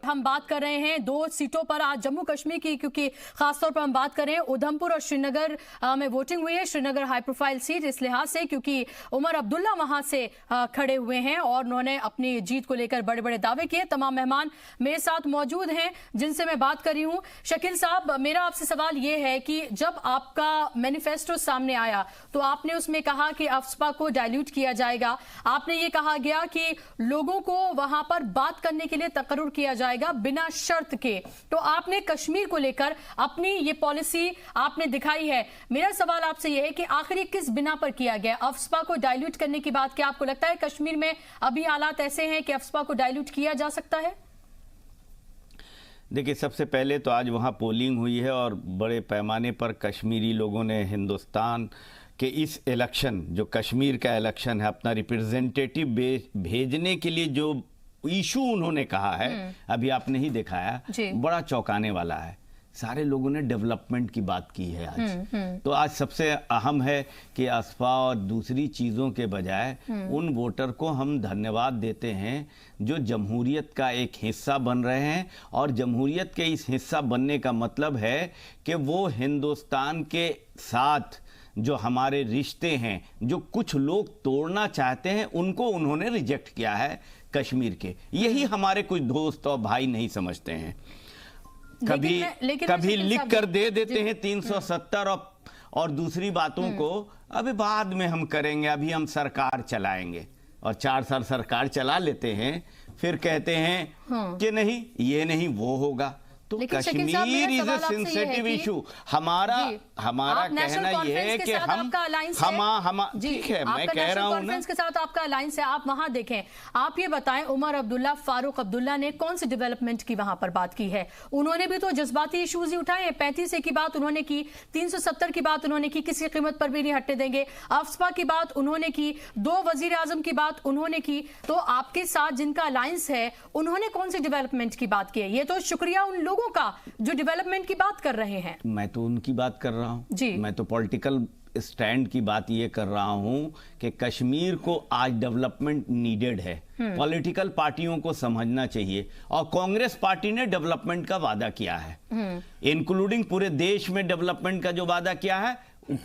हम बात कर रहे हैं दो सीटों पर आज जम्मू कश्मीर की, क्योंकि खासतौर पर हम बात कर रहे हैं उधमपुर और श्रीनगर में वोटिंग हुई है। श्रीनगर हाई प्रोफाइल सीट इस लिहाज से क्योंकि उमर अब्दुल्ला वहां से खड़े हुए हैं और उन्होंने अपनी जीत को लेकर बड़े बड़े दावे किए। तमाम मेहमान मेरे साथ मौजूद हैं जिनसे मैं बात कर रही हूं। शकील साहब, मेरा आपसे सवाल यह है कि जब आपका मैनिफेस्टो सामने आया तो आपने उसमें कहा कि अफस्पा को डाइल्यूट किया जाएगा। आपने ये कहा गया कि लोगों को वहां पर बात करने के लिए तकर्रुर किया जाएगा बिना शर्त के। तो आपने कश्मीर को लेकर अपनी ये पॉलिसी आपने दिखाई है। मेरा सवाल आपसे यह है कि आखिर किस बिना पर किया गया अफस्पा को डाइल्यूट करने की बात? क्या आपको लगता है कश्मीर में अभी हालात ऐसे हैं कि अफस्पा को डाइल्यूट किया जा सकता है? देखिए, सबसे पहले तो आज वहाँ पोलिंग हुई है और बड़े पैमाने पर कश्मीरी लोगों ने हिंदुस्तान के इस इलेक्शन, जो कश्मीर का इलेक्शन है, अपना रिप्रेजेंटेटिव भेजने के लिए जो इशू उन्होंने कहा है, अभी आपने ही दिखाया, बड़ा चौंकाने वाला है। सारे लोगों ने डेवलपमेंट की बात की है आज। तो आज सबसे अहम है कि अफस्पा और दूसरी चीज़ों के बजाय उन वोटर को हम धन्यवाद देते हैं जो जमहूरियत का एक हिस्सा बन रहे हैं। और जमहूरियत के इस हिस्सा बनने का मतलब है कि वो हिंदुस्तान के साथ जो हमारे रिश्ते हैं, जो कुछ लोग तोड़ना चाहते हैं, उनको उन्होंने रिजेक्ट किया है कश्मीर के। यही हमारे कुछ दोस्त और भाई नहीं समझते हैं। कभी लिख कर दे देते हैं 370 और दूसरी बातों को अभी बाद में हम करेंगे, अभी हम सरकार चलाएंगे, और 4 साल सरकार चला लेते हैं, फिर कहते हैं कि नहीं ये नहीं वो होगा। तो Kashmir is a sensitive issue. हमारा कहना यह है कि हम ठीक है, मैं कह रहा हूं ना के साथ आपका अलायंस है। आप वहां देखें, आप ये बताएं, उमर अब्दुल्ला, फारूक अब्दुल्ला ने कौन सी डेवलपमेंट की वहां पर बात की है? उन्होंने भी तो जज्बाती इश्यूज ही उठाए हैं। 35 की बात उन्होंने की, 370 की बात उन्होंने की, किसी कीमत पर भी नहीं हटने देंगे। अफस्पा की बात उन्होंने की, 2 वजीर आजम की बात उन्होंने की। तो आपके साथ जिनका अलायंस है उन्होंने कौन सी डेवलपमेंट की बात की है? ये तो शुक्रिया उन लोगों का जो डेवलपमेंट की बात कर रहे हैं। मैं तो उनकी बात कर रहा हूं। मैं तो पॉलिटिकल स्टैंड की बात ये कर रहा हूं कि कश्मीर को आज डेवलपमेंट नीडेड है। पॉलिटिकल पार्टियों को समझना चाहिए, और कांग्रेस पार्टी ने डेवलपमेंट का वादा किया है, इंक्लूडिंग पूरे देश में डेवलपमेंट का जो वादा किया है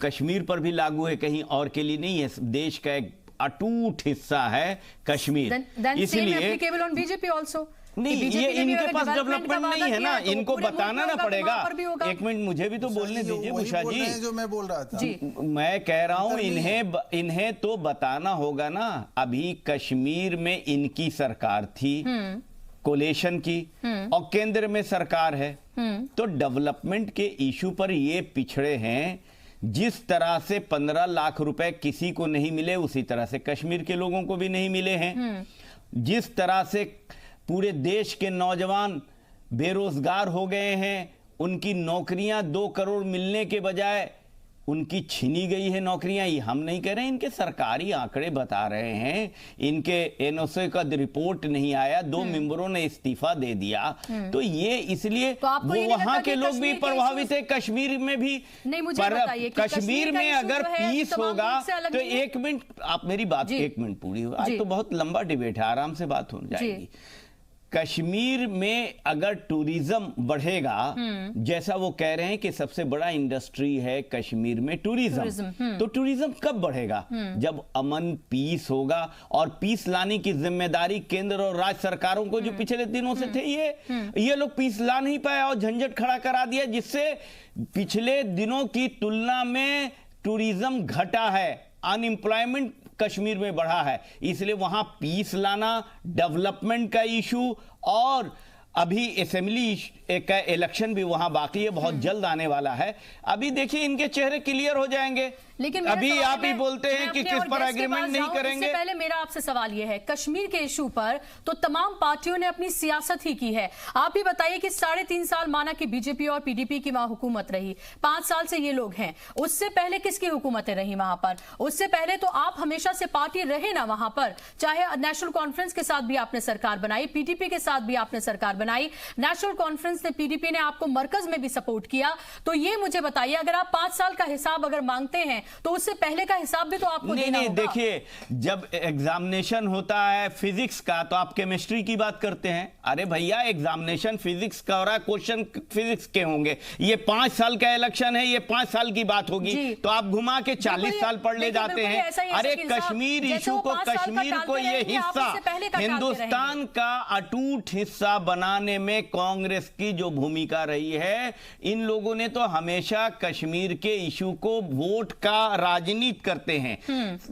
कश्मीर पर भी लागू है, कहीं और के लिए नहीं है। देश का एक अटूट हिस्सा है कश्मीर। इसलिए बीजेपी ऑल्सो नहीं, ये इनके पास डेवलपमेंट नहीं है ना, इनको बताना ना पड़ेगा। एक मिनट मुझे भी तो बोलने दीजिए उषा जी, जो मैं बोल रहा था। मैं कह रहा हूं इन्हें तो बताना होगा ना। अभी कश्मीर में इनकी सरकार थी कोलेशन की, और केंद्र में सरकार है, तो डेवलपमेंट के इशू पर ये पिछड़े हैं। जिस तरह से 15 लाख रुपए किसी को नहीं मिले, उसी तरह से कश्मीर के लोगों को भी नहीं मिले हैं। जिस तरह से पूरे देश के नौजवान बेरोजगार हो गए हैं, उनकी नौकरियां 2 करोड़ मिलने के बजाय उनकी छीनी गई है नौकरियां। ये हम नहीं कह रहे हैं, इनके सरकारी आंकड़े बता रहे हैं। इनके एनओसी का रिपोर्ट नहीं आया, 2 मेंबरों ने इस्तीफा दे दिया। तो ये इसलिए तो वो वहां के लोग भी प्रभावित है, कश्मीर में भी। कश्मीर में अगर पीस होगा तो 1 मिनट आप मेरी बात 1 मिनट पूरी हो। आज तो बहुत लंबा डिबेट है, आराम से बात हो जाएगी। कश्मीर में अगर टूरिज्म बढ़ेगा, जैसा वो कह रहे हैं कि सबसे बड़ा इंडस्ट्री है कश्मीर में टूरिज्म, तो टूरिज्म कब बढ़ेगा? जब अमन पीस होगा। और पीस लाने की जिम्मेदारी केंद्र और राज्य सरकारों को, जो पिछले दिनों से थे, ये लोग पीस ला नहीं पाए और झंझट खड़ा करा दिया, जिससे पिछले दिनों की तुलना में टूरिज्म घटा है, अनएम्प्लॉयमेंट कश्मीर में बढ़ा है। इसलिए वहां पीस लाना, डेवलपमेंट का इशू, और अभी असेंबली का इलेक्शन भी वहां बाकी है, बहुत जल्द आने वाला है। अभी देखिए इनके चेहरे क्लियर हो जाएंगे। लेकिन अभी आप ही बोलते हैं कि किस पर एग्रीमेंट नहीं करेंगे। पहले मेरा आपसे सवाल यह है, कश्मीर के इशू पर तो तमाम पार्टियों ने अपनी सियासत ही की है। आप ही बताइए कि 3.5 साल माना कि बीजेपी और पीडीपी की वहां हुकूमत रही, 5 साल से ये लोग हैं। उससे पहले किसकी हुकूमतें रही वहां पर? उससे पहले तो आप हमेशा से पार्टी रहे ना वहां पर, चाहे नेशनल कॉन्फ्रेंस के साथ भी आपने सरकार बनाई, पीडीपी के साथ भी आपने सरकार बनाई। बनाई, नेशनल कॉन्फ्रेंस ने, पीडीपी ने आपको मरकज में भी सपोर्ट किया। तो ये मुझे बताइए, अगर आप 5 साल का हिसाब अगर मांगते हैं तो उससे पहले का हिसाब भी तो आपको देना होगा। देखिए, जब एग्जामिनेशन होता है फिजिक्स का तो आप केमिस्ट्री की बात करते हैं। अरे भैया, एग्जामिनेशन फिजिक्स का हो रहा है, क्वेश्चन फिजिक्स के होंगे। ये 5 साल का इलेक्शन है, ये 5 साल की बात होगी तो आप घुमा के 40 साल पढ़ ले जाते हैं। अरे कश्मीर इशू को, कश्मीर को ये हिस्सा, हिंदुस्तान का अटूट हिस्सा बनाने में कांग्रेस की जो भूमिका रही है, इन लोगों ने तो हमेशा कश्मीर के इशू को वोट का राजनीति करते हैं।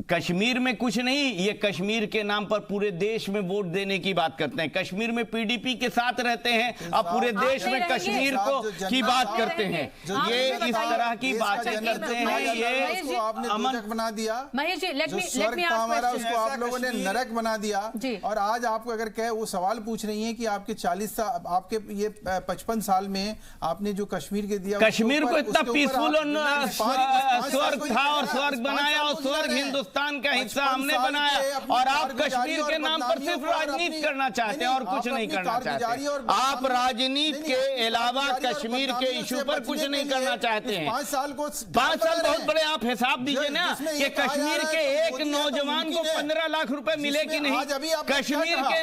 कश्मीर में कुछ नहीं, ये कश्मीर के नाम पर पूरे देश में वोट देने की बात करते हैं। कश्मीर में पीडीपी के साथ रहते हैं और पूरे देश में कश्मीर को की बात करते हैं। ये इस तरह की बातें करते हैं। ये अमन बना दिया, महेश जी, स्वर्ग का हमारा, उसको आप लोगों ने नरक बना दिया। और आज आपको अगर कहे, वो सवाल पूछ रही हैं कि आपके 40 साल, आपके ये 55 साल में आपने जो कश्मीर के दिया, कश्मीर को इतना पीसफुल और स्वर्ग था और स्वर्ग बनाया, और स्वर्ग हिंदुस्तान का हिस्सा हमने बनाया, और आप कश्मीर के नाम पर सिर्फ राजनीति करना चाहते हैं और कुछ नहीं करना चाहते। आप राजनीति के अलावा कश्मीर के इशू पर कुछ नहीं करना चाहते हैं। 5 साल बहुत बड़े आप हिसाब दीजिए ना कि कश्मीर के एक नौजवान को 15 लाख रुपए मिले कि नहीं, कश्मीर के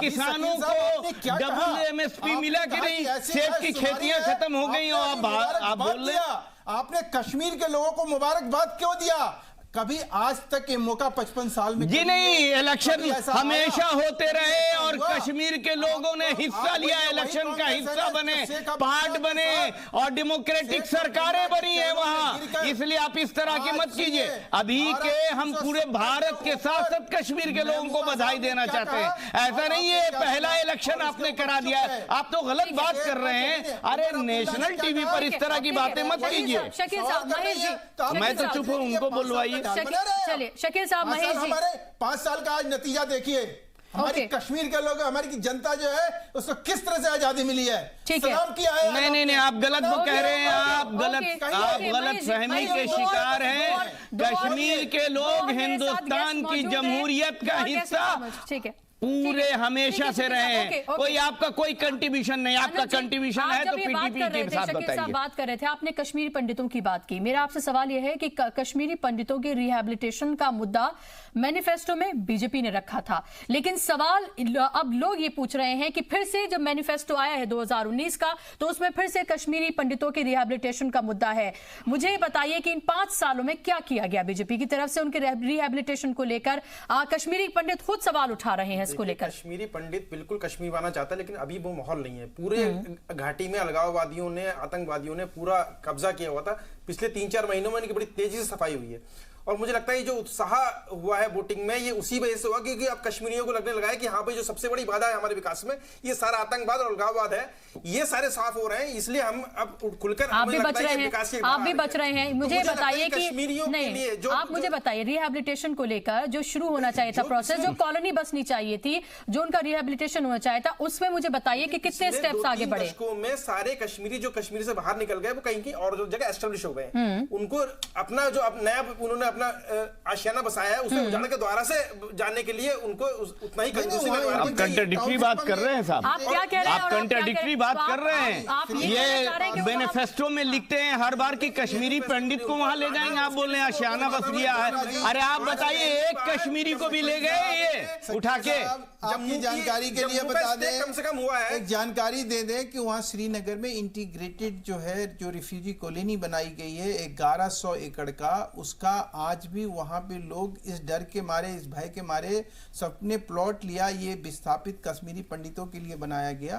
किसानों को डबल एमएसपी मिला कि नहीं, सेब की खेतियां खत्म हो गई और आप बोल रहे हैं आपने कश्मीर के लोगों को मुबारकबाद क्यों दिया? कभी आज तक ये मौका 55 साल में जी नहीं, इलेक्शन हमेशा होते रहे और कश्मीर के लोगों ने हिस्सा लिया, इलेक्शन का हिस्सा बने, पार्ट बने और डेमोक्रेटिक सरकारें बनी है वहां। इसलिए आप इस तरह की मत कीजिए। अभी के हम पूरे भारत के साथ साथ कश्मीर के लोगों को बधाई देना चाहते हैं। ऐसा नहीं है पहला इलेक्शन आपने करा दिया है, आप तो गलत बात कर रहे हैं। अरे नेशनल टीवी पर इस तरह की बातें मत कीजिए। मैं तो चुप हूं, उनको बुलवाइए। चलिए शकील साहब, महेश जी, हमारे 5 साल का आज नतीजा देखिए। हमारी कश्मीर के लोग, हमारी जनता जो है, उसको किस तरह से आजादी मिली है, सलाम किया है। नहीं, आप गलत वो कह रहे हैं, आप गलत फहमी के शिकार हैं। कश्मीर के लोग हिंदुस्तान की जमहूरियत का हिस्सा ठीक है, पूरे हमेशा से रहे हैं। कोई आपका कोई कंट्रीब्यूशन नहीं, आपका कंट्रीब्यूशन है तो पीडीपी के साथ बताइए। बात कर रहे थे, आपने कश्मीरी पंडितों की बात की। मेरा आपसे सवाल यह है कि कश्मीरी पंडितों के रिहैबिलिटेशन का मुद्दा मैनिफेस्टो में बीजेपी ने रखा था, लेकिन सवाल अब लोग ये पूछ रहे हैं कि फिर से जब मैनिफेस्टो आया है 2019 का, तो उसमें फिर से कश्मीरी पंडितों के रिहैबिलिटेशन का मुद्दा है। मुझे बताइए कि इन 5 सालों में क्या किया गया बीजेपी की तरफ से उनके रिहैबिलिटेशन को लेकर? कश्मीरी पंडित खुद सवाल उठा रहे हैं इसको लेकर। कश्मीरी पंडित बिल्कुल कश्मीर आना चाहता है, लेकिन अभी वो माहौल नहीं है। पूरे घाटी में अलगाववादियों ने, आतंकवादियों ने पूरा कब्जा किया हुआ था। पिछले 3-4 महीनों में इनकी बड़ी तेजी से सफाई हुई है, और मुझे लगता है जो उत्साह हुआ है वोटिंग में, ये उसी वजह से हुआ क्योंकि अब कश्मीरियों को लगने लगा है कि हाँ भाई, जो सबसे बड़ी बाधा है हमारे विकास में, ये सारा आतंकवाद और अलगाववाद है, ये सारे साफ हो रहे हैं। इसलिए हम अब खुलकर आप भी बच रहे हैं। मुझे बताइए कि नहीं, आप मुझे बताइए रिहैबिलिटेशन को लेकर जो शुरू होना चाहिए था प्रोसेस, जो कॉलोनी बसनी चाहिए थी, जो उनका रिहैबिलिटेशन होना चाहिए था, उसमें मुझे बताइए कि कितने स्टेप्स आगे बढ़े। में सारे कश्मीरी जो कश्मीर से बाहर निकल गए, वो कहीं और जो जगह एस्टेब्लिश हो गए, उनको अपना जो नया उन्होंने अपना आशियाना बसाया है, उसमें उजाड़ने के द्वारा से जाने के लिए उनको उतना ही आप कंट्राडिक्टरी बात कर रहे हैं साहब, आप क्या कह रहे हैं? आप कंट्राडिक्टरी बात कर रहे हैं। ये मैनिफेस्टो में लिखते हैं हर बार की कश्मीरी पंडित को वहां ले जाएंगे, आप बोल रहे हैं आशियाना बस गया है। अरे आप बताइए, एक कश्मीरी को भी ले गए ये उठा के? आपकी जानकारी के लिए बता दें, कम से कम हुआ है, एक जानकारी दे दें कि वहां श्रीनगर में इंटीग्रेटेड जो है, जो रिफ्यूजी कॉलोनी बनाई गई है 1100 एकड़ का, उसका आज भी वहां पे लोग इस डर के मारे, इस भय के मारे सबने प्लॉट लिया। ये विस्थापित कश्मीरी पंडितों के लिए बनाया गया।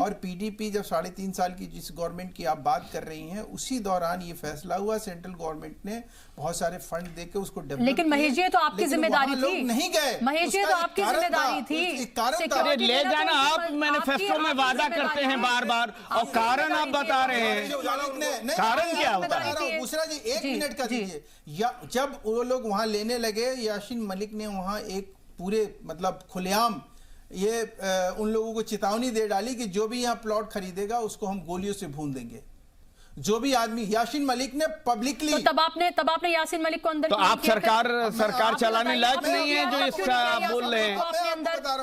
और पीडीपी जब 3.5 साल की जिस गवर्नमेंट की आप बात कर रही हैं, उसी दौरान ये फैसला हुआ। सेंट्रल गवर्नमेंट ने बहुत सारे फंड देके उसको डेवलप, लेकिन महेश जी तो आपकी जिम्मेदारी थी, नहीं गए, महेश जी तो आपकी जिम्मेदारी थी। ले जाना, आप मैनिफेस्टो में वादा करते हैं बार बार, और कारण आप बता रहे हैं, कारण क्या होता है? दूसरा जी 1 मिनट का दीजिए। जब वो लोग वहां लेने लगे, यासीन मलिक ने वहां एक पूरे मतलब खुलेआम ये उन लोगों को चेतावनी दे डाली कि जो भी यहाँ प्लॉट खरीदेगा उसको हम गोलियों से भून देंगे। जो भी आदमी, यासीन मलिक ने पब्लिकली, तो तब आपने यासीन मलिक को अंदर, तो आप सरकार चलाने लायक नहीं है जो इसका आप बोल रहे हैं।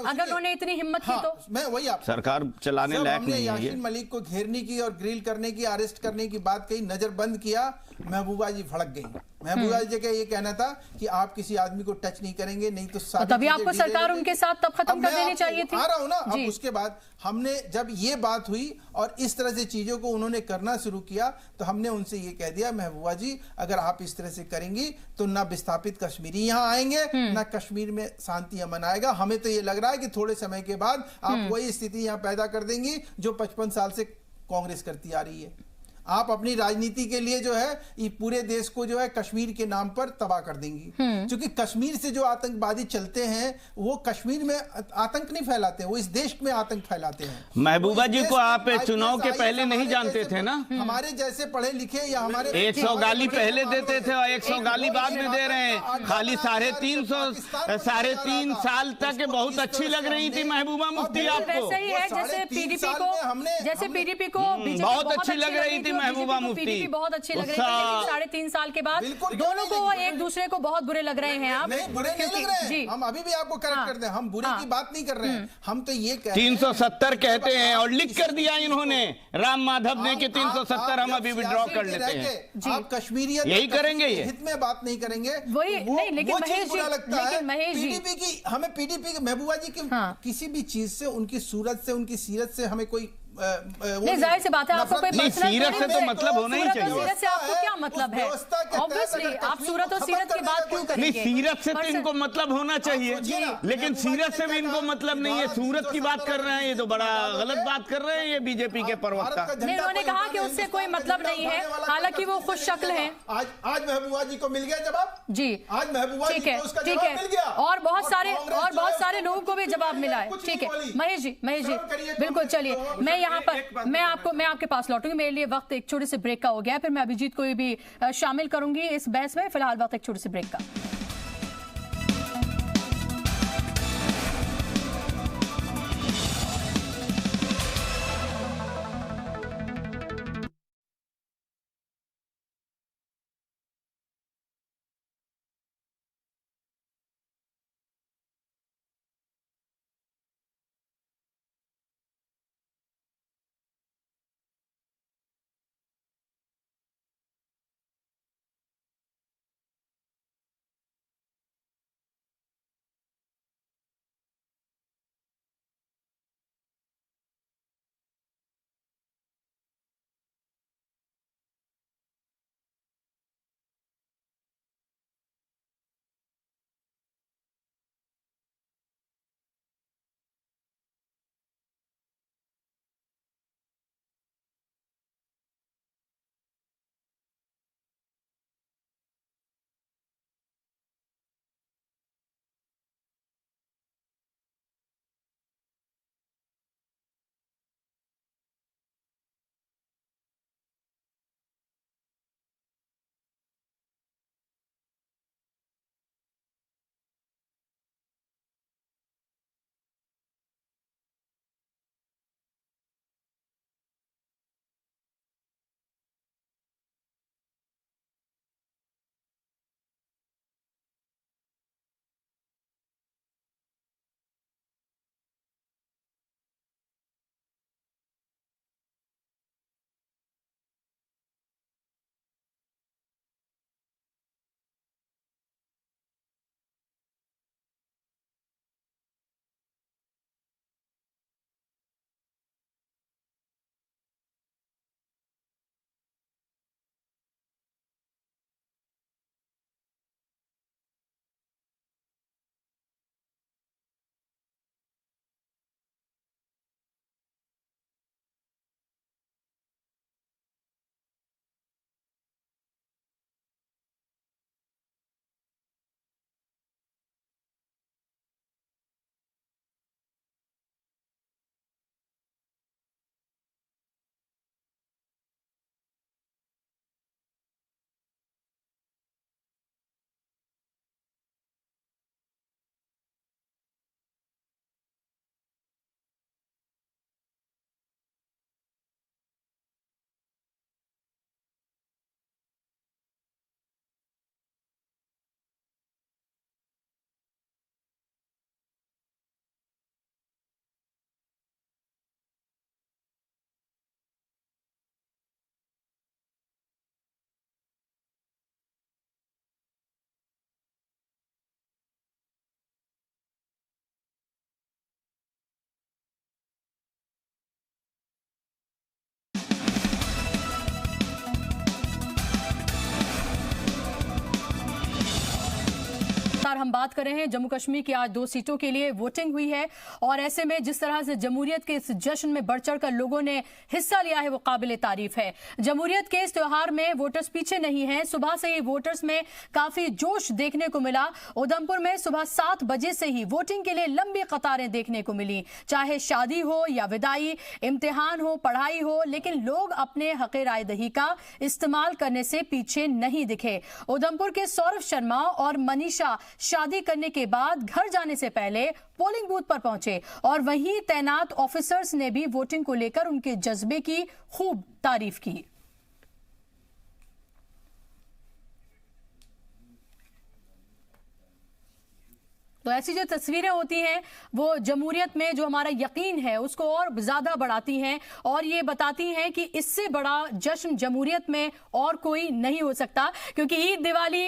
अगर उन्होंने इतनी हिम्मत की तो मैं वही आप सरकार चलाने लायक नहीं है। यासीन मलिक को घेरने की और ग्रिल करने की, अरेस्ट करने की बात कही, नजर बंद किया, महबूबा जी भड़क गई। महबूबा जी का ये कहना था कि आप किसी आदमी को टच नहीं करेंगे, नहीं तो तभी आपको सरकार उनके साथ तब खत्म कर देनी चाहिए थी। आ रहा हूं ना। अब उसके बाद हमने जब ये बात हुई और इस तरह से चीजों को उन्होंने करना शुरू किया, तो हमने उनसे ये कह दिया, महबूबा जी अगर आप इस तरह से करेंगी तो ना विस्थापित कश्मीरी यहाँ आएंगे, ना कश्मीर में शांति अमन आएगा। हमें तो ये लग रहा है कि थोड़े समय के बाद आप वही स्थिति यहाँ पैदा कर देंगी जो 55 साल से कांग्रेस करती आ रही है। आप अपनी राजनीति के लिए जो है ये पूरे देश को जो है कश्मीर के नाम पर तबाह कर देंगी। क्योंकि कश्मीर से जो आतंकवादी चलते हैं वो कश्मीर में आतंक नहीं फैलाते, वो इस देश में आतंक फैलाते हैं। महबूबा जी को आप चुनाव के पहले नहीं जानते थे ना? हमारे जैसे पढ़े लिखे या हमारे 100 गाली पहले देते थे और 100 गाली बाद में दे रहे हैं। खाली 3.5 साल तक बहुत अच्छी लग रही थी महबूबा मुफ्ती आपको। वैसे ही है जैसे पीडीपी को बहुत अच्छी लग रही थी महबूबा मुफ्ती, बहुत अच्छी लग रही थी, लेकिन 3.5 साल के बाद दोनों को एक दूसरे को बहुत बुरे लग रहे हैं। आप नहीं बुरे नहीं लग रहे हैं, हम अभी भी आपको करेक्ट करते हैं, हम बुरे की बात नहीं कर रहे हैं, हम तो ये 370 कहते हैं और लिख कर दिया इन्होंने राम माधव ने कि 370 हम अभी विड्रॉ कर लेते हैं। आप कश्मीरियत यही करेंगे, ये हित में बात नहीं करेंगे, वही नहीं। लेकिन महेश जी पीडीपी की, हमें पीडीपी की महबूबा जी की किसी भी चीज से, उनकी सूरत से, उनकी सीरत से हमें कोई नहीं, जाहिर सी बात है आपको कोई सीरत से तो मतलब होना ही चाहिए। सीरत से आपको क्या मतलब है? ऑब्वियसली आप सूरत और सीरत की बात क्यों करेंगे? नहीं, सीरत से तो इनको मतलब होना चाहिए, लेकिन सीरत से भी इनको मतलब नहीं है। सूरत की बात कर रहे हैं, ये तो बड़ा गलत बात कर रहे हैं ये बीजेपी के प्रवक्ता। नहीं, उन्होंने कहा कि उससे कोई मतलब नहीं है, हालांकि वो खुश शक्ल हैं। आज महबूबा जी को मिल गया जवाब जी, आज महबूबा जी को उसका ठीक जवाब मिल गया और बहुत सारे लोगों को भी जवाब मिला है। ठीक है महेश जी बिल्कुल। चलिए मैं आपके पास लौटूंगी, मेरे लिए वक्त एक छोटे से ब्रेक का हो गया है, फिर मैं अभिजीत को भी शामिल करूंगी इस बहस में। फिलहाल वक्त एक छोटे से ब्रेक का। हम बात कर रहे हैं, जम्मू कश्मीर की आज 2 सीटों के लिए वोटिंग हुई है और ऐसे में जिस तरह से जमहूरियत के इस जश्न में बढ़ चढ़ कर लोगों ने हिस्सा लिया है वो काबिल तारीफ है। जमहूरियत के इस त्योहार में वोटर्स पीछे नहीं हैं। सुबह से ही वोटर्स में काफी जोश देखने को मिला। उधमपुर में सुबह 7 बजे से ही वोटिंग के लिए लंबी कतारें देखने को मिली। चाहे शादी हो या विदाई, इम्तिहान हो, पढ़ाई हो, लेकिन लोग अपने हक़े राय दही का इस्तेमाल करने से पीछे नहीं दिखे। उधमपुर के सौरभ शर्मा और मनीषा शादी करने के बाद घर जाने से पहले पोलिंग बूथ पर पहुंचे और वहीं तैनात ऑफिसर्स ने भी वोटिंग को लेकर उनके जज्बे की खूब तारीफ की। तो ऐसी जो तस्वीरें होती हैं वो जमहूरियत में जो हमारा यकीन है उसको और ज्यादा बढ़ाती हैं और ये बताती हैं कि इससे बड़ा जश्न जमहूरियत में और कोई नहीं हो सकता। क्योंकि ईद, दिवाली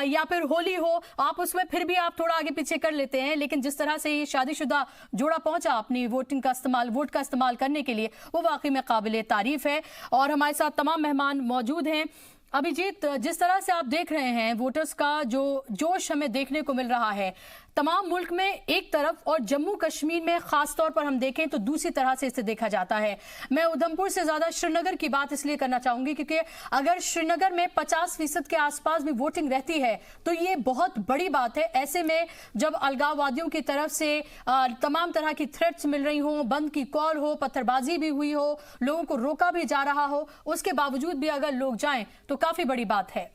या फिर होली हो, आप उसमें फिर भी आप थोड़ा आगे पीछे कर लेते हैं, लेकिन जिस तरह से ये शादीशुदा जोड़ा पहुंचा अपनी वोट का इस्तेमाल करने के लिए, वो वाकई में काबिल तारीफ है। और हमारे साथ तमाम मेहमान मौजूद हैं। अभिजीत, जिस तरह से आप देख रहे हैं वोटर्स का जो जोश हमें देखने को मिल रहा है तमाम मुल्क में एक तरफ और जम्मू कश्मीर में खास तौर पर हम देखें तो दूसरी तरह से इसे देखा जाता है। मैं उधमपुर से ज्यादा श्रीनगर की बात इसलिए करना चाहूंगी क्योंकि अगर श्रीनगर में 50% के आसपास भी वोटिंग रहती है तो ये बहुत बड़ी बात है। ऐसे में जब अलगाववादियों की तरफ से तमाम तरह की थ्रेट्स मिल रही हों, बंद की कॉल हो, पत्थरबाजी भी हुई हो, लोगों को रोका भी जा रहा हो, उसके बावजूद भी अगर लोग जाएं तो काफी बड़ी बात है।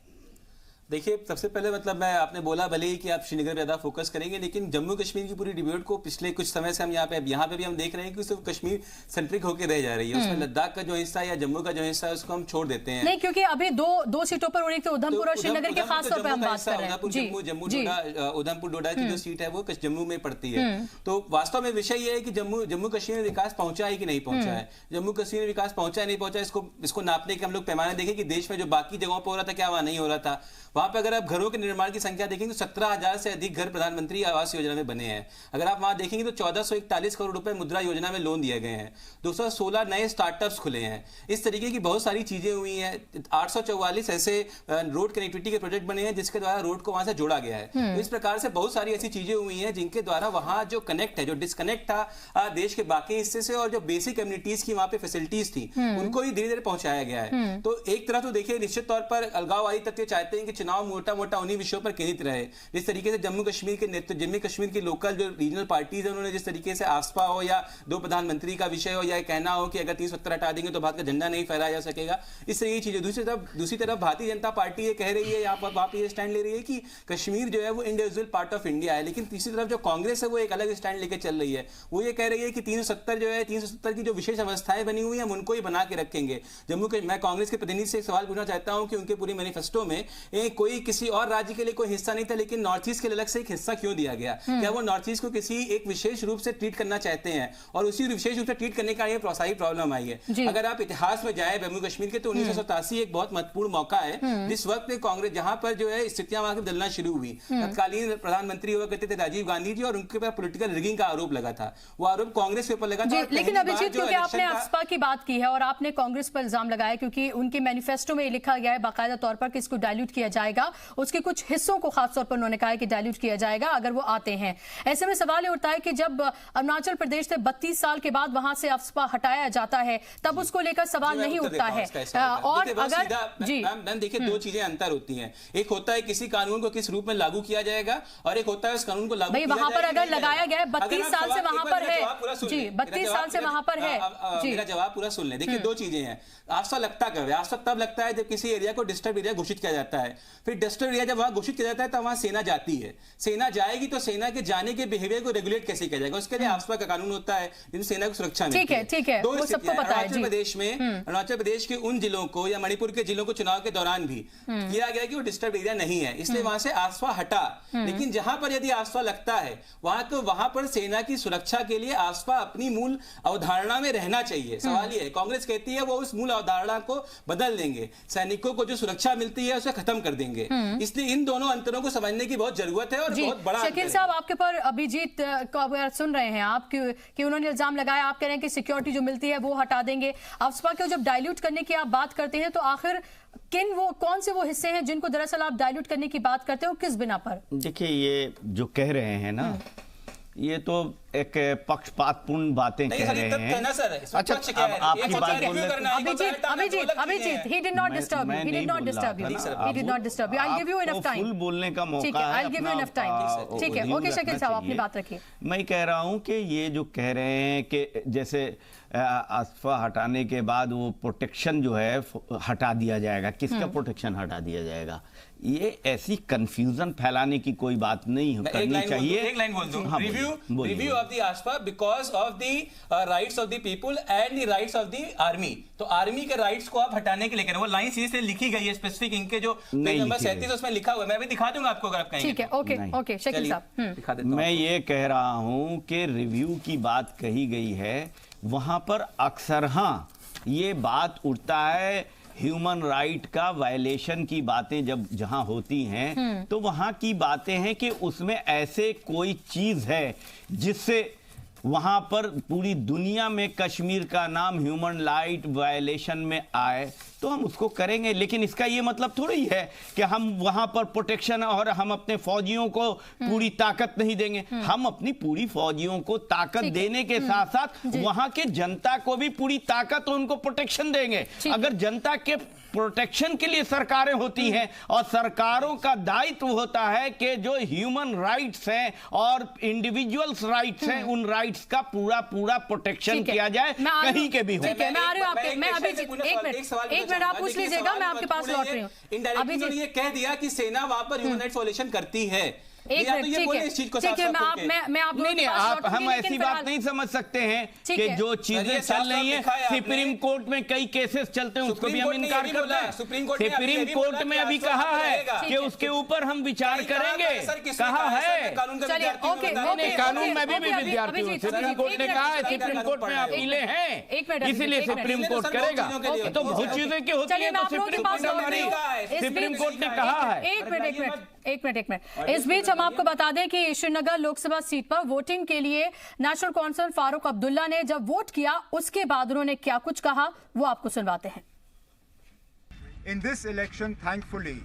देखिए, सबसे पहले मतलब मैं आपने बोला भले ही कि आप श्रीनगर पे ज़्यादा फोकस करेंगे, लेकिन जम्मू कश्मीर की पूरी डिबेट को पिछले कुछ समय से हम यहाँ पे भी हम देख रहे हैं कि सिर्फ कश्मीर सेंट्रिक होकर रह जा रही है। उसमें लद्दाख का जो हिस्सा या जम्मू का जो हिस्सा है उसको हम छोड़ देते हैं। नहीं, क्योंकि अभी दो सीटों पर उड़ी तो उधमपुर और श्रीनगर के खास तौर पर हम बात कर रहे हैं। उधमपुर डोडा की जो सीट है वो जम्मू में पड़ती है। तो वास्तव में विषय ये है कि जम्मू कश्मीर में विकास पहुंचा है कि नहीं पहुंचा है। जम्मू कश्मीर में विकास पहुंचा है नहीं पहुंचा, इसको नापने के हम लोग पैमाने देखें कि देश में जो बाकी जगहों पर हो रहा था क्या वहां नहीं हो रहा था। वहां पे अगर आप घरों के निर्माण की संख्या देखेंगे तो 17,000 से अधिक घर प्रधानमंत्री आवास योजना में बने हैं। अगर आप वहां देखेंगे तो 1441 करोड़ रुपए मुद्रा योजना में लोन दिए गए हैं। 216 नए स्टार्टअप्स खुले हैं। इस तरीके की बहुत सारी चीजें हुई हैं। 844 ऐसे रोड कनेक्टिविटी के प्रोजेक्ट बने हैं जिसके द्वारा रोड को वहां से जोड़ा गया है। तो इस प्रकार से बहुत सारी ऐसी चीजें हुई हैं जिनके द्वारा वहां जो कनेक्ट है, जो डिस्कनेक्ट था देश के बाकी हिस्से से, और जो बेसिक कम्युनिटीज की वहां पे फैसिलिटीज थी उनको ही धीरे धीरे पहुंचाया गया है। तो एक तरफ तो देखिए निश्चित तौर पर अलगाववादी तत्व चाहते हैं कि चुनाव मोटा मोटा उन्हीं विषयों पर केंद्रित रहे। जिस तरीके से जम्मू कश्मीर की लोकल जो रीजनल पार्टीज है उन्होंने जिस तरीके से आसपा हो या 2 प्रधानमंत्री का विषय हो या कहना हो कि अगर 370 हटा देंगे तो भारत का झंडा नहीं फहराया जा सकेगा, इस तरह की चीजें। दूसरी तरफ भारतीय जनता पार्टी ये कह रही है, यहाँ पर वहां पर स्टैंड ले रही है कि कश्मीर जो है वो इंडिविजुअल पार्ट ऑफ इंडिया है। लेकिन तीसरी तरफ जो कांग्रेस है वो एक अलग स्टैंड लेकर चल रही है। वो ये कह रही है कि 370 की जो विशेष अवस्थाएं बनी हुई है हम उनको ही बना के रखेंगे। मैं कांग्रेस के प्रतिनिधि से एक सवाल पूछना चाहता हूं कि उनके पूरी मैनिफेस्टो में कोई किसी और राज्य के लिए कोई हिस्सा नहीं था, लेकिन नॉर्थ ईस्ट के लिए अलग से एक हिस्सा क्यों दिया गया? क्या वो नॉर्थ ईस्ट को किसी एक विशेष रूप से ट्रीट करना चाहते हैं और उसी विशेष रूप से ट्रीट करने का ये सारी प्रॉब्लम आई है। अगर आप इतिहास में जाए जम्मू कश्मीर के तो 1987 एक बहुत महत्वपूर्ण मौका है जिस वक्त कांग्रेस जहां पर जो है स्थितियां वहां बदलना शुरू हुई। तत्कालीन प्रधानमंत्री हुआ करते थे राजीव गांधी जी और उनके ऊपर पॉलिटिकल रिगिंग का आरोप लगा था। वो आरोप कांग्रेस के ऊपर लगा था। लेकिन अभिजीत, क्योंकि आपने आसपा की बात की है और आपने कांग्रेस पर इल्जाम लगाया क्योंकि उनके मैनिफेस्टो में लिखा गया है बाकायदा तौर पर कि इसको डाइल्यूट किया जाएगा, उसके कुछ हिस्सों को खासतौर पर उन्होंने कहा है कि डाइल्यूट किया जाएगा अगर वो आते हैं। ऐसे में सवाल ये उठता है कि जब अरुणाचल प्रदेश से 32 साल के बाद वहां से अफस्पा हटाया जाता है तब उसको लेकर सवाल नहीं उठता है। और अगर जी देखिए, 2 चीजें अंतर होती हैं। एक होता है किसी कानून को किस रूप में लागू किया जाएगा और एक होता है उस कानून को लागू किया वहां पर अगर लगाया गया है 32 साल से वहां पर है जी, 32 साल से वहां पर है। मेरा जवाब पूरा सुन लें। देखिए, 2 चीजें हैं। आफसा लगता कब है? आफसा तब लगता है जब किसी एरिया को डिस्टर्ब एरिया घोषित किया जाता है। फिर डिस्टर्ब एरिया जब वहां घोषित किया जाता है तब वहां सेना जाती है। सेना जाएगी तो सेना के जाने के बिहेवियर को रेगुलेट कैसे किया जाएगा? उसके लिए आफसा का कानून होता है जिसमें सेना को सुरक्षा मिलती है। ठीक है, वो सबको पता है। अरुणाचल प्रदेश के उन जिलों को या मणिपुर के जिलों को चुनाव के दौरान भी किया गया कि वो डिस्टर्ब एरिया नहीं है, इसलिए वहां से आसपा हटा। लेकिन जहां पर यदि आसपा लगता है वहां पर सेना की सुरक्षा के लिए आसपा अपनी मूल अवधारणा में रहना चाहिए। सवाल ये है, कांग्रेस कहती है वो उस मूल अवधारणा को बदल देंगे, सैनिकों को जो सुरक्षा मिलती है उसे खत्म कर देंगे। इसलिए इन दोनों अंतरों को समझने की बहुत जरूरत है और बहुत बड़ा शकील साहब, आपके पर अभिजीत को सुन रहे हैं आप कि उन्होंने इल्जाम लगाया, आप कह रहे हैं कि सिक्योरिटी जो मिलती है वो हटा देंगे। अफस्पा को जब डाइल्यूट करने की आप बात करते हैं तो आखिर कौन से वो हिस्से हैं जिनको दरअसल आप डाइल्यूट करने की बात करते हो, किस बिना पर? देखिए, ये जो कह रहे हैं ना, ये तो एक पक्षपातपूर्ण बातें कह रहे हैं। अच्छा, अब आपकी बात Abhijit, he did not disturb you. He did not disturb you. He did not disturb you. I'll give you enough time. Full बोलने का मौका है। I'll give you enough time. ठीक है, ओके शकील साहब, अपनी बात रखिए। मैं कह रहा हूं कि ये जो कह रहे हैं कि जैसे अफवाह हटाने के बाद वो प्रोटेक्शन जो है हटा दिया जाएगा, किसका प्रोटेक्शन हटा दिया जाएगा, ये ऐसी कंफ्यूजन फैलाने की कोई बात नहीं करनी चाहिए। एक लाइन बोल दूं, रिव्यू ऑफ द आसपा because of the rights of the people and the rights of the army. तो आर्मी के राइट्स को आप हटाने के लिए वो लाइन सीधे से लिखी गई है, स्पेसिफिक इनके जो नंबर 37 उसमें लिखा हुआ है। मैं अभी दिखा दूंगा आपको अगर आप कहेंगे। ठीक है, ओके शकील साहब, दिखा देता हूं। मैं ये कह रहा हूं कि रिव्यू की बात कही गई है, वहां पर अक्सर ये बात उठता है ह्यूमन राइट का वायलेशन की बातें जहां होती हैं तो वहां की बातें हैं कि उसमें ऐसे कोई चीज है जिससे वहां पर पूरी दुनिया में कश्मीर का नाम ह्यूमन राइट वायलेशन में आए तो हम उसको करेंगे। लेकिन इसका ये मतलब थोड़ी है कि हम वहां पर प्रोटेक्शन और हम अपने फौजियों को पूरी ताकत नहीं देंगे। हम अपनी पूरी फौजियों को ताकत देने के साथ साथ वहां के जनता को भी पूरी ताकत और उनको प्रोटेक्शन देंगे। अगर जनता के प्रोटेक्शन के लिए सरकारें होती हैं और सरकारों का दायित्व होता है कि जो ह्यूमन राइट्स हैं और इंडिविजुअल्स राइट्स हैं उन राइट्स का पूरा प्रोटेक्शन किया जाए, कहीं के भी हो। एक मिनट आप पूछ लीजिएगा, मैं आपके पास लौट रही हूँ। इनडायरेक्टली ये कह दिया कि सेना वहां पर ह्यूमन राइट्स वायलेशन करती है। एक मिनट, ठीक है, मैं आप नहीं, हम ऐसी बात नहीं समझ सकते हैं कि जो चीजें चल रही हैं सुप्रीम कोर्ट में कई केसेस चलते हैं उसको भी हम इनकार करते हैं। सुप्रीम कोर्ट में अभी कहा है कि उसके ऊपर हम विचार करेंगे, कहा है। कानून में भी विद्यार्थी हूँ, सुप्रीम कोर्ट ने कहा है, सुप्रीम कोर्ट में अपीलें हैं, इसीलिए सुप्रीम कोर्ट करेगा। तो बहुत चीजें की होती है तो सुप्रीम कोर्ट ने कहा है। एक मिनट। इस बीच हम आपको बता दें कि श्रीनगर लोकसभा सीट पर वोटिंग के लिए नेशनल कौंसिल फारूक अब्दुल्ला ने जब वोट किया उसके बाद उन्होंने क्या कुछ कहा वो आपको सुनवाते हैं। In this election, thankfully,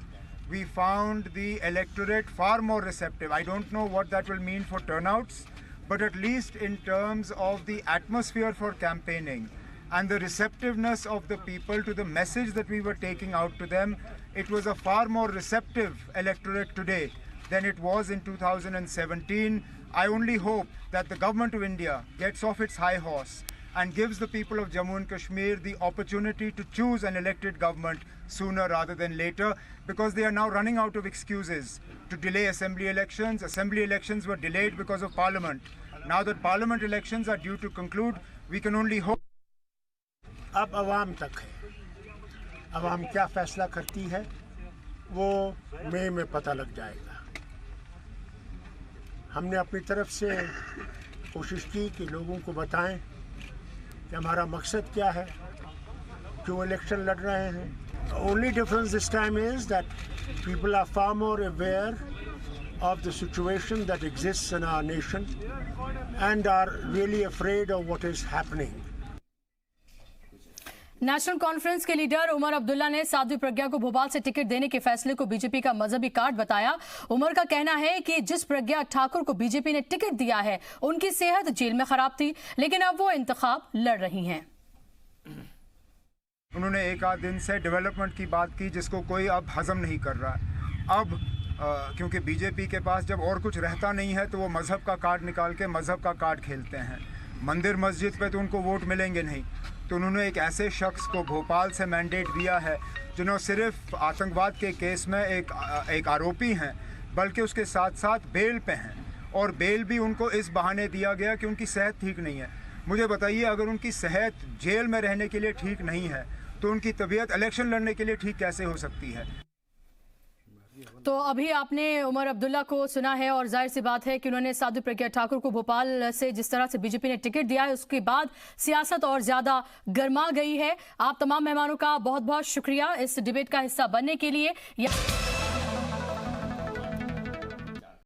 we found the electorate far more receptive. I don't know what that will mean for turnouts, but at least in terms of the atmosphere for campaigning and the receptiveness of the people to the message that we were taking out to them, it was a far more receptive electorate today than it was in 2017. I only hope that the government of India gets off its high horse and gives the people of Jammu and Kashmir the opportunity to choose an elected government sooner rather than later, because they are now running out of excuses to delay assembly elections. Assembly elections were delayed because of parliament. Now that parliament elections are due to conclude, we can only hope. अब आवाम तक है, आवाम क्या फैसला करती है वो मई में पता लग जाएगा। हमने अपनी तरफ से कोशिश की कि लोगों को बताएं कि हमारा मकसद क्या है, क्यों इलेक्शन लड़ रहे हैं। Only difference this time is that people are far more aware of the situation that exists in our nation and are really afraid of what is happening. National conference के लीडर उमर अब्दुल्ला ने साध्वी प्रज्ञा को भोपाल से ticket देने के फैसले को BJP का मजहबी कार्ड बताया। उमर का कहना है कि जिस प्रज्ञा ठाकुर को बीजेपी ने टिकट दिया है उनकी सेहत जेल में खराब थी, लेकिन अब वो इंतखाब लड़ रही हैं। उन्होंने एक आध दिन से डेवलपमेंट की बात की जिसको कोई अब हजम नहीं कर रहा है। अब क्योंकि बीजेपी के पास जब और कुछ रहता नहीं है तो वो मजहब का कार्ड निकाल के मजहब का कार्ड खेलते हैं। मंदिर मस्जिद पे तो उनको वोट मिलेंगे नहीं, तो उन्होंने एक ऐसे शख्स को भोपाल से मैंडेट दिया है जिन्होंने सिर्फ आतंकवाद के केस में एक आरोपी हैं, बल्कि उसके साथ साथ बेल पे हैं, और बेल भी उनको इस बहाने दिया गया कि उनकी सेहत ठीक नहीं है। मुझे बताइए, अगर उनकी सेहत जेल में रहने के लिए ठीक नहीं है तो उनकी तबीयत इलेक्शन लड़ने के लिए ठीक कैसे हो सकती है। तो अभी आपने उमर अब्दुल्ला को सुना है और जाहिर सी बात है कि उन्होंने साध्वी प्रज्ञा ठाकुर को भोपाल से जिस तरह से बीजेपी ने टिकट दिया है उसके बाद सियासत और ज्यादा गर्मा गई है। आप तमाम मेहमानों का बहुत बहुत शुक्रिया इस डिबेट का हिस्सा बनने के लिए।